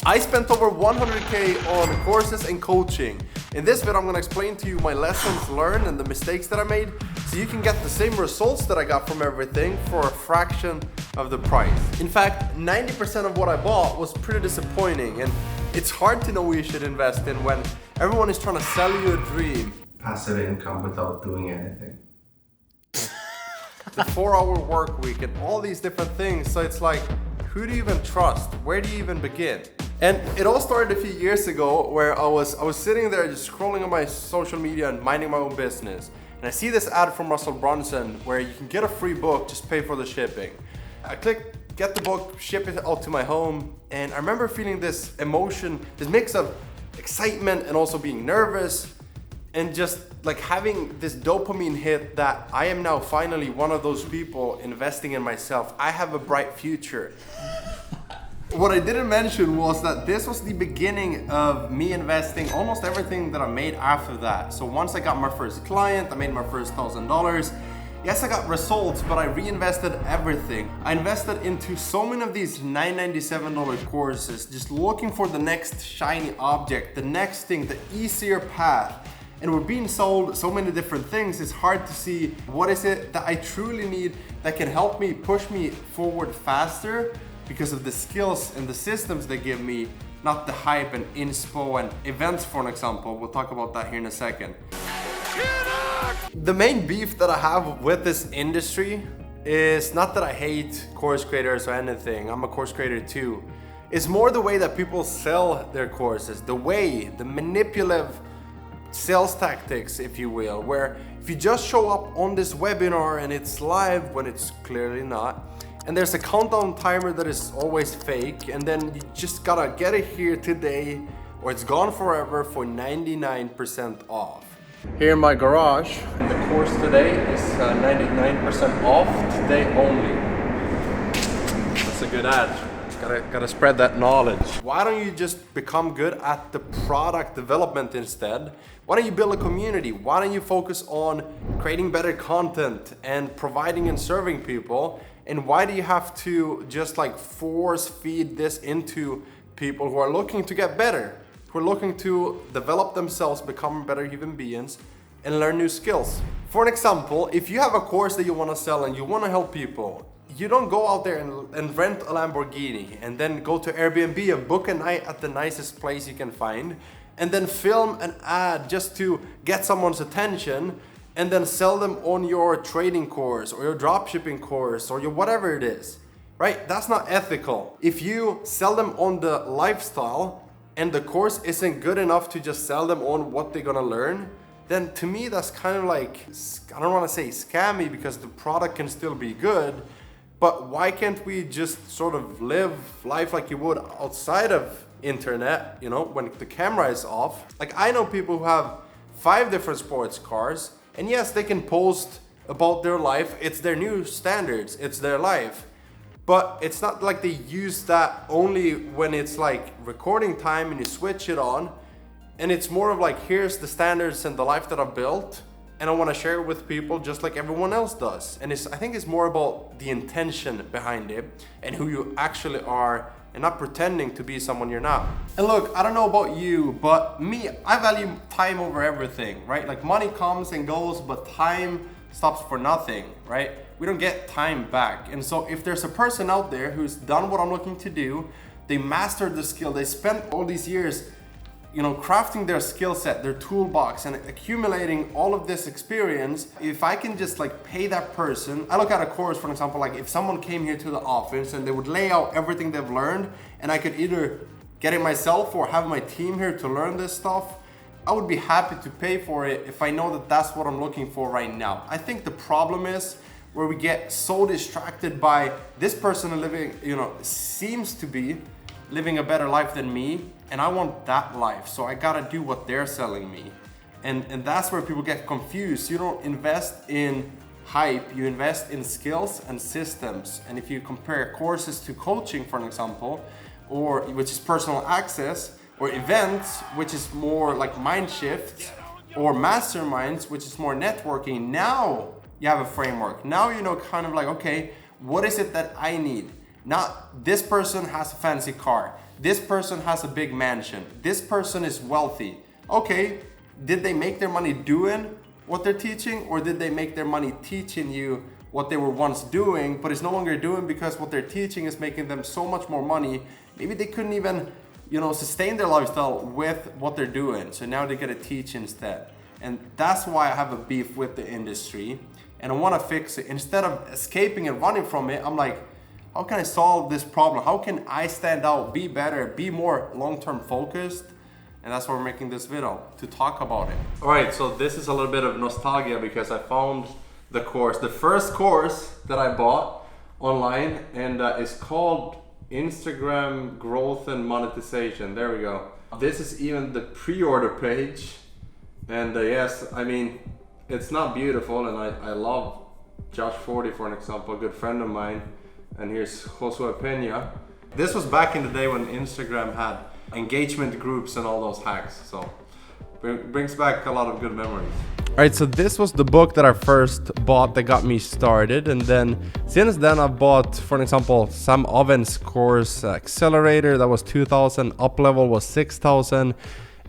I spent over 100K on courses and coaching. In this video, I'm gonna explain to you my lessons learned and the mistakes that I made so you can get the same results that I got from everything for a fraction of the price. In fact, 90% of what I bought was pretty disappointing, and it's hard to know who you should invest in when everyone is trying to sell you a dream. Passive income without doing anything. The 4-hour work week and all these different things. So it's like, who do you even trust? Where do you even begin? And it all started a few years ago where I was sitting there just scrolling on my social media and minding my own business. And I see this ad from Brunson where you can get a free book, just pay for the shipping. I click get the book, ship it out to my home. And I remember feeling this emotion, this mix of excitement and also being nervous. And just like having this dopamine hit that I am now finally one of those people investing in myself. I have a bright future. What I didn't mention was that this was the beginning of me investing almost everything that I made after that. So once I got my first client, I made my first $1,000. Yes, I got results, but I reinvested everything. I invested into so many of these $997 courses, just looking for the next shiny object, the next thing, the easier path. And we're being sold so many different things, it's hard to see what is it that I truly need that can help me push me forward faster because of the skills and the systems they give me, not the hype and inspo and events, for an example. We'll talk about that here in a second. The main beef that I have with this industry is not that I hate course creators or anything. I'm a course creator too. It's more the way that people sell their courses, the manipulative sales tactics, if you will, where if you just show up on this webinar and it's live when it's clearly not, and there's a countdown timer that is always fake, and then you just gotta get it here today or it's gone forever for 99% off. Here in my garage, the course today is 99% off today only. That's a good ad. Gotta spread that knowledge. Why don't you just become good at the product development instead? Why don't you build a community? Why don't you focus on creating better content and providing and serving people? And why do you have to just like force feed this into people who are looking to get better, who are looking to develop themselves, become better human beings, and learn new skills? For an example, if you have a course that you want to sell and you want to help people, you don't go out there and rent a Lamborghini and then go to Airbnb and book a night at the nicest place you can find and then film an ad just to get someone's attention and then sell them on your trading course or your dropshipping course or your whatever it is, right? That's not ethical. If you sell them on the lifestyle and the course isn't good enough to just sell them on what they're gonna learn, then to me that's kind of like, I don't wanna say scammy because the product can still be good, but why can't we just sort of live life like you would outside of internet, you know, when the camera is off? Like I know people who have 5 different sports cars, and yes, they can post about their life. It's their new standards, it's their life. But it's not like they use that only when it's like recording time and you switch it on. And it's more of like, here's the standards and the life that I've built, and I want to share it with people just like everyone else does. And I think it's more about the intention behind it and who you actually are and not pretending to be someone you're not. And look, I don't know about you, but me, I value time over everything, right? Like money comes and goes, but time stops for nothing, right? We don't get time back. And so if there's a person out there who's done what I'm looking to do, they mastered the skill, they spent all these years crafting their skill set, their toolbox, and accumulating all of this experience. If I can just like pay that person, I look at a course, for example, like if someone came here to the office and they would lay out everything they've learned, and I could either get it myself or have my team here to learn this stuff, I would be happy to pay for it if I know that that's what I'm looking for right now. I think the problem is where we get so distracted by this person living, seems to be living a better life than me, and I want that life, so I gotta do what they're selling me. And that's where people get confused. You don't invest in hype, you invest in skills and systems. And if you compare courses to coaching, for an example, or which is personal access, or events, which is more like mind shifts, or masterminds, which is more networking, now you have a framework. Now you know kind of like, okay, what is it that I need? Not this person has a fancy car. this person has a big mansion, this person is wealthy. Okay, did they make their money doing what they're teaching, or did they make their money teaching you what they were once doing, but it's no longer doing because what they're teaching is making them so much more money? Maybe they couldn't even, sustain their lifestyle with what they're doing. So now they get to teach instead. And that's why I have a beef with the industry, and I want to fix it. Instead of escaping and running from it, I'm like, how can I solve this problem? How can I stand out, be better, be more long-term focused? And that's why we're making this video, to talk about it. All right, so this is a little bit of nostalgia because I found the course, the first course that I bought online, and it's called Instagram Growth and Monetization. There we go. This is even the pre-order page. And yes, I mean, it's not beautiful, and I love Josh 40, for an example, a good friend of mine. And here's Josue Peña. This was back in the day when Instagram had engagement groups and all those hacks. So brings back a lot of good memories. All right, so this was the book that I first bought that got me started. And then since then I've bought, for example, Sam Oven's course, Accelerator, that was 2,000, Up Level was 6,000.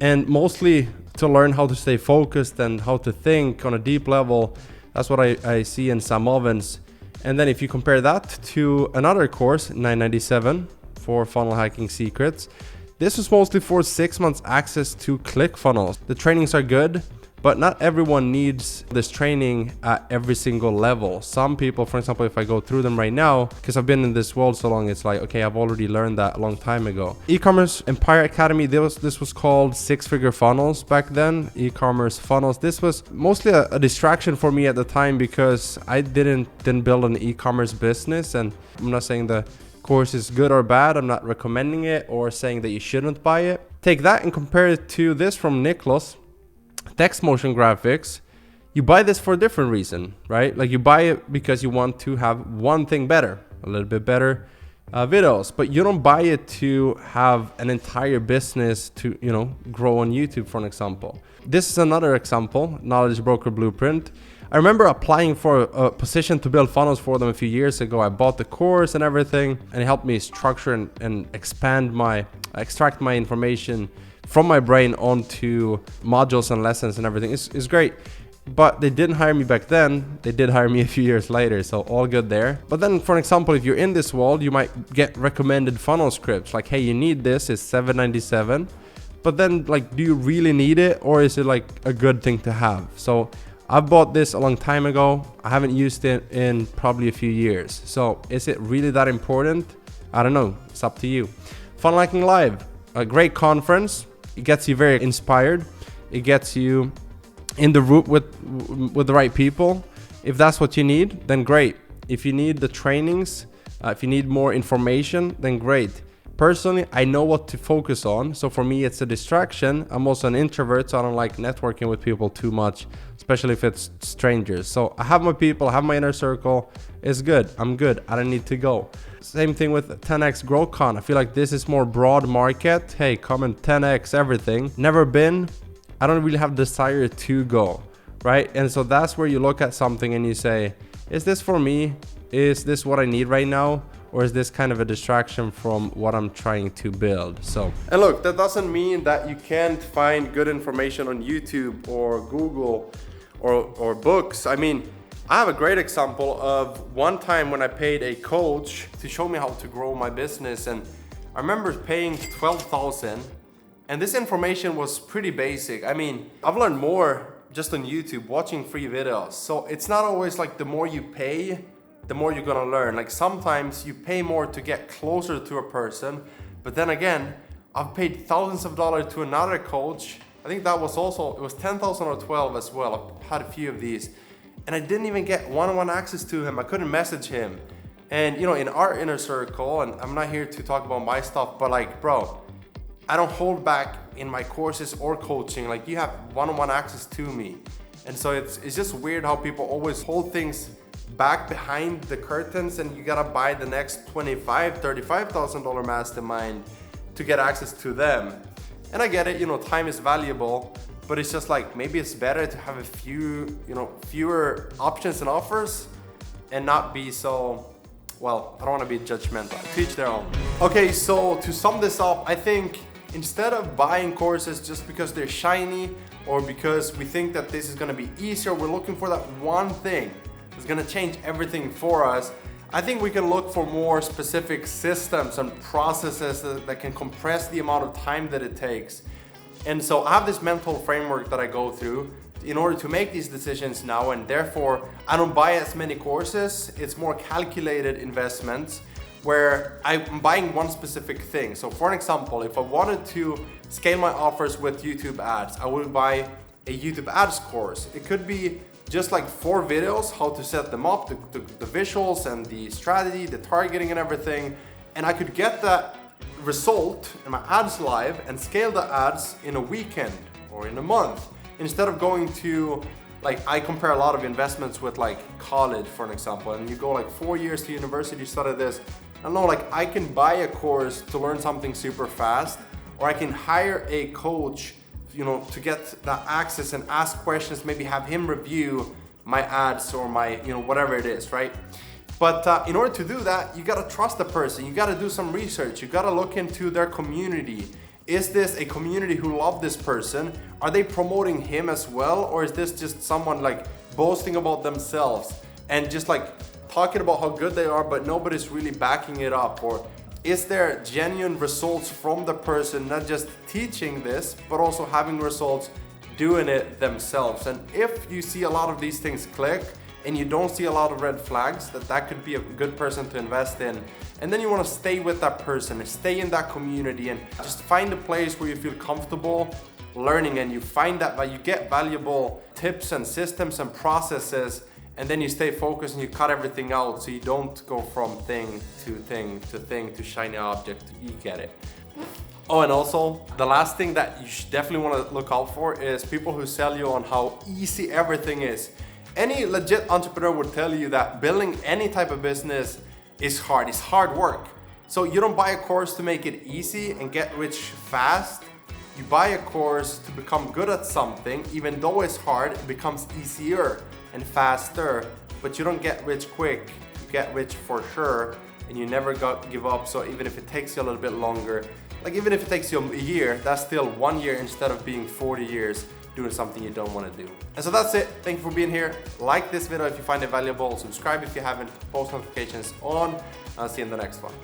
And mostly to learn how to stay focused and how to think on a deep level. That's what I see in Sam Oven's. And then if you compare that to another course, $997 for funnel hacking secrets, this was mostly for 6 months access to Clickfunnels. The trainings are good, but not everyone needs this training at every single level. Some people, for example, if I go through them right now, because I've been in this world so long, it's like, okay, I've already learned that a long time ago. E-commerce Empire Academy, this was called 6-figure funnels back then, e-commerce funnels. This was mostly a distraction for me at the time because I didn't build an e-commerce business. And I'm not saying the course is good or bad. I'm not recommending it or saying that you shouldn't buy it. Take that and compare it to this from Nicholas. Text motion graphics. You buy this for a different reason, right? Like you buy it because you want to have one thing better, a little bit better videos, but you don't buy it to have an entire business to, grow on YouTube, for an example. This is another example, Knowledge Broker Blueprint. I remember applying for a position to build funnels for them a few years ago. I bought the course and everything, and it helped me structure and extract my information from my brain onto modules and lessons and everything. It's great. But they didn't hire me back then. They did hire me a few years later, so all good there. But then, for example, if you're in this world, you might get recommended funnel scripts. Like, hey, you need this, it's $7.97. But then, like, do you really need it, or is it like a good thing to have? So I bought this a long time ago. I haven't used it in probably a few years. So is it really that important? I don't know. It's up to you. Funnel Hacking Live, a great conference. It gets you very inspired. It gets you in the room with the right people. If that's what you need, then great. If you need the trainings, if you need more information, then great. Personally, I know what to focus on. So for me, it's a distraction. I'm also an introvert, so I don't like networking with people too much, especially if it's strangers. So I have my people, I have my inner circle. It's good. I'm good. I don't need to go. Same thing with 10x GrowCon. I feel like this is more broad market. Hey, come and 10x everything. Never been. I don't really have desire to go, right? And so that's where you look at something and you say, is this for me? Is this what I need right now? Or is this kind of a distraction from what I'm trying to build? So, and look, that doesn't mean that you can't find good information on YouTube or Google or books. I mean, I have a great example of one time when I paid a coach to show me how to grow my business. And I remember paying $12,000. And this information was pretty basic. I mean, I've learned more just on YouTube, watching free videos. So it's not always like the more you pay, the more you're gonna learn. Like sometimes you pay more to get closer to a person, but then again, I've paid thousands of dollars to another coach. I think that was also, it was 10,000 or 12 as well. I've had a few of these, and I didn't even get one-on-one access to him. I couldn't message him. And in our inner circle, and I'm not here to talk about my stuff, but like, bro, I don't hold back in my courses or coaching. Like you have one-on-one access to me. And so it's just weird how people always hold things back behind the curtains, and you gotta buy the next $25,000, $35,000 mastermind to get access to them. And I get it, time is valuable, but it's just like, maybe it's better to have a few, fewer options and offers and not be so, well, I don't want to be judgmental. To each their own. Okay, so to sum this up, I think instead of buying courses just because they're shiny or because we think that this is going to be easier, we're looking for that one thing that's going to change everything for us. I think we can look for more specific systems and processes that can compress the amount of time that it takes. And so I have this mental framework that I go through in order to make these decisions now, and therefore I don't buy as many courses. It's more calculated investments where I'm buying one specific thing. So for an example, if I wanted to scale my offers with YouTube ads, I would buy a YouTube ads course. It could be just like 4 videos, how to set them up, the visuals and the strategy, the targeting and everything. And I could get that result in my ads live and scale the ads in a weekend or in a month. Instead of going to, like, I compare a lot of investments with like college, for an example, and you go like 4 years to university, study this. I know, like, I can buy a course to learn something super fast, or I can hire a coach, you know, to get that access and ask questions, maybe have him review my ads or my, you know, whatever it is, right? But in order to do that, you gotta trust the person, you gotta do some research, you gotta look into their community. Is this a community who love this person? Are they promoting him as well? Or is this just someone like boasting about themselves and just like talking about how good they are, but nobody's really backing it up? Or is there genuine results from the person, not just teaching this, but also having results doing it themselves? And if you see a lot of these things click and you don't see a lot of red flags, that could be a good person to invest in. And then you want to stay with that person and stay in that community and just find a place where you feel comfortable learning, and you find that you get valuable tips and systems and processes, and then you stay focused and you cut everything out so you don't go from thing to thing to thing to shiny object. You get it. Oh, and also the last thing that you should definitely want to look out for is people who sell you on how easy everything is. Any legit entrepreneur would tell you that building any type of business is hard. It's hard work. So you don't buy a course to make it easy and get rich fast. You buy a course to become good at something. Even though it's hard, it becomes easier and faster, but you don't get rich quick. You get rich for sure, and you never give up. So even if it takes you a little bit longer, like even if it takes you a year, that's still 1 year instead of being 40 years doing something you don't want to do. And so that's it. Thank you for being here. Like this video if you find it valuable. Subscribe if you haven't. Post notifications on. I'll see you in the next one.